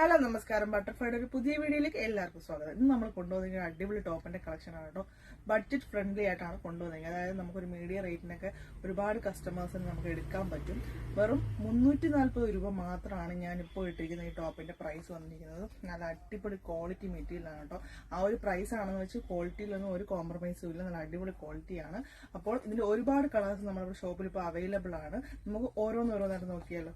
Hello നമസ്കാരം. ബട്ടർഫ്ലൈയുടെ ഒരു പുതിയ വീഡിയോയിലേക്ക് എല്ലാവർക്കും സ്വാഗതം. ഇന്ന് നമ്മൾ കൊണ്ടുവന്നിരിക്കുന്ന അടിപൊളി ടോപ്പിന്റെ കളക്ഷൻ ആണ് കേട്ടോ. ബഡ്ജറ്റ് ഫ്രണ്ട്ലി ആയിട്ടാണ് കൊണ്ടുവന്നിരിക്കുന്നത്. അതായത് നമുക്കൊരു മീഡിയം റേറ്റിനൊക്കെ ഒരുപാട് കസ്റ്റമേഴ്സിന് നമുക്ക് എടുക്കാൻ പറ്റും. വെറും 340 രൂപ മാത്രമാണ് ഞാനിപ്പോൾ ഇട്ടിരിക്കുന്ന ഈ ടോപ്പിന്റെ പ്രൈസ് വന്നിരിക്കുന്നത്. നല്ല അടിപൊളി ക്വാളിറ്റി മെറ്റീരിയലാണ് കേട്ടോ. ആ ഒരു പ്രൈസ് ആണെന്ന് വെച്ച് ക്വാളിറ്റിയിലൊന്നും ഒരു കോംപ്രമൈസും ഇല്ല. നല്ല അടിപൊളി ക്വാളിറ്റിയാണ്. അപ്പോൾ ഇതിന്റെ ഒരുപാട് കളേഴ്സ് നമ്മുടെ ഷോപ്പിൽ ഇപ്പോൾ അവൈലബിൾ ആണ്. നമുക്ക് ഓരോന്നോരോന്നായിട്ട് നോക്കിയാലോ.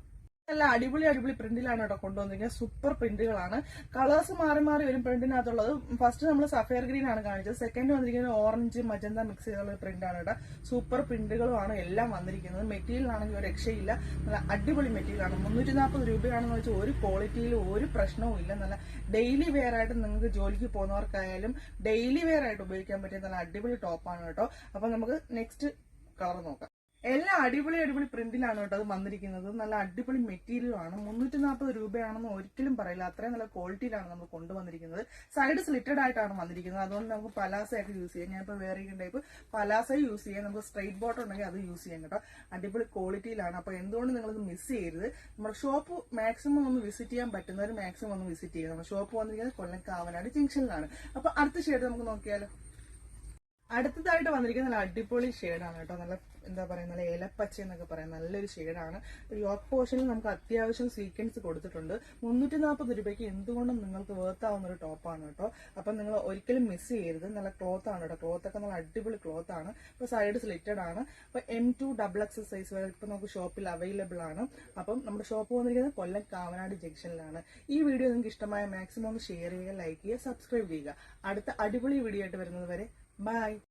നല്ല അടിപൊളി പ്രിന്റിലാണ് കേട്ടോ കൊണ്ടുവന്നിരിക്കുന്നത്. സൂപ്പർ പ്രിന്റുകളാണ്. കളേഴ്സ് മാറി മാറി വരും പ്രിന്റിനകത്തുള്ളത്. ഫസ്റ്റ് നമ്മൾ സഫയർ ഗ്രീൻ ആണ് കാണിച്ചത്. സെക്കൻഡ് വന്നിരിക്കുന്നത് ഓറഞ്ച് മജന്ത മിക്സ് ചെയ്തുള്ള പ്രിന്റാണ് കേട്ടോ. സൂപ്പർ പ്രിന്റുകളുമാണ് എല്ലാം വന്നിരിക്കുന്നത്. മെറ്റീരിയൽ ആണെങ്കിൽ ഒരു രക്ഷയില്ല. നല്ല അടിപൊളി മെറ്റീരിയലാണ്. 340 രൂപയാണെന്ന് വെച്ചാൽ ഒരു ക്വാളിറ്റിയിൽ ഒരു പ്രശ്നവും ഇല്ല. നല്ല ഡെയിലി വെയർ ആയിട്ട് നിങ്ങൾക്ക് ജോലിക്ക് പോകുന്നവർക്കായാലും ഡെയിലി വെയർ ആയിട്ട് ഉപയോഗിക്കാൻ പറ്റിയ നല്ല അടിപൊളി ടോപ്പാണ് കേട്ടോ. അപ്പൊ നമുക്ക് നെക്സ്റ്റ് കളർ നോക്കാം. എല്ലാം അടിപൊളി പ്രിന്റിലാണ് കേട്ടോ അത് വന്നിരിക്കുന്നത്. നല്ല അടിപൊളി മെറ്റീരിയലാണ്. 340 രൂപയാണെന്ന് ഒരിക്കലും പറയില്ല. അത്രയും നല്ല ക്വാളിറ്റിയിലാണ് നമ്മൾ കൊണ്ടുവന്നിരിക്കുന്നത്. സൈഡ് സ്ലിറ്റഡ് ആയിട്ടാണ് വന്നിരിക്കുന്നത്. അതുകൊണ്ട് നമുക്ക് പലാസ ആയിട്ട് യൂസ് ചെയ്യാം. ഞാനിപ്പോൾ വേറെ ടൈപ്പ് പലാസ യൂസ് ചെയ്യാം. നമുക്ക് സ്ട്രൈറ്റ് ബോട്ടം ഉണ്ടെങ്കിൽ അത് യൂസ് ചെയ്യാം കേട്ടോ. അടിപൊളി ക്വാളിറ്റിയിലാണ്. അപ്പൊ എന്തുകൊണ്ട് നിങ്ങളിത് മിസ് ചെയ്യരുത്. നമ്മുടെ ഷോപ്പ് മാക്സിമം ഒന്ന് വിസിറ്റ് ചെയ്യാൻ പറ്റുന്നവർ മാക്സിമം ഒന്ന് വിസിറ്റ് ചെയ്യുക. നമ്മുടെ ഷോപ്പ് വന്നിരിക്കുന്നത് കൊല്ലം കാവനാട് ജംഗ്ഷനിലാണ്. അപ്പൊ അടുത്ത ഷെയ്ഡ് നമുക്ക് നോക്കിയാലോ. അടുത്തതായിട്ട് വന്നിരിക്കുന്ന നല്ല അടിപൊളി ഷെയ്ഡാണ് കേട്ടോ. നല്ല എന്താ പറയുക, നല്ല ഏലപ്പച്ച എന്നൊക്കെ പറയാം. നല്ലൊരു ഷെയ്ഡാണ്. യോക്ക് പോർഷനിൽ നമുക്ക് അത്യാവശ്യം സീക്വൻസ് കൊടുത്തിട്ടുണ്ട്. 340 രൂപയ്ക്ക് എന്തുകൊണ്ടും നിങ്ങൾക്ക് വേർത്താവുന്ന ഒരു ടോപ്പാണ് കേട്ടോ. അപ്പം നിങ്ങൾ ഒരിക്കലും മിസ് ചെയ്യരുത്. നല്ല ക്ലോത്ത് ആണ് കേട്ടോ. ക്ലോത്ത് ഒക്കെ നല്ല അടിപൊളി ക്ലോത്ത് ആണ്. ഇപ്പൊ സൈഡ് സ്ലിറ്റഡ് ആണ്. അപ്പൊ M2 XXL സൈസ് വരെ ഇപ്പൊ നമുക്ക് ഷോപ്പിൽ അവൈലബിൾ ആണ്. അപ്പം നമ്മുടെ ഷോപ്പ് വന്നിരിക്കുന്നത് കൊല്ലം കാവനാട് ജംഗ്ഷനിലാണ്. ഈ വീഡിയോ നിങ്ങൾക്ക് ഇഷ്ടമായ മാക്സിമം ഷെയർ ചെയ്യുക, ലൈക്ക് ചെയ്യുക, സബ്സ്ക്രൈബ് ചെയ്യുക. അടുത്ത അടിപൊളി വീഡിയോ ആയിട്ട് വരുന്നത് വരെ ബൈ.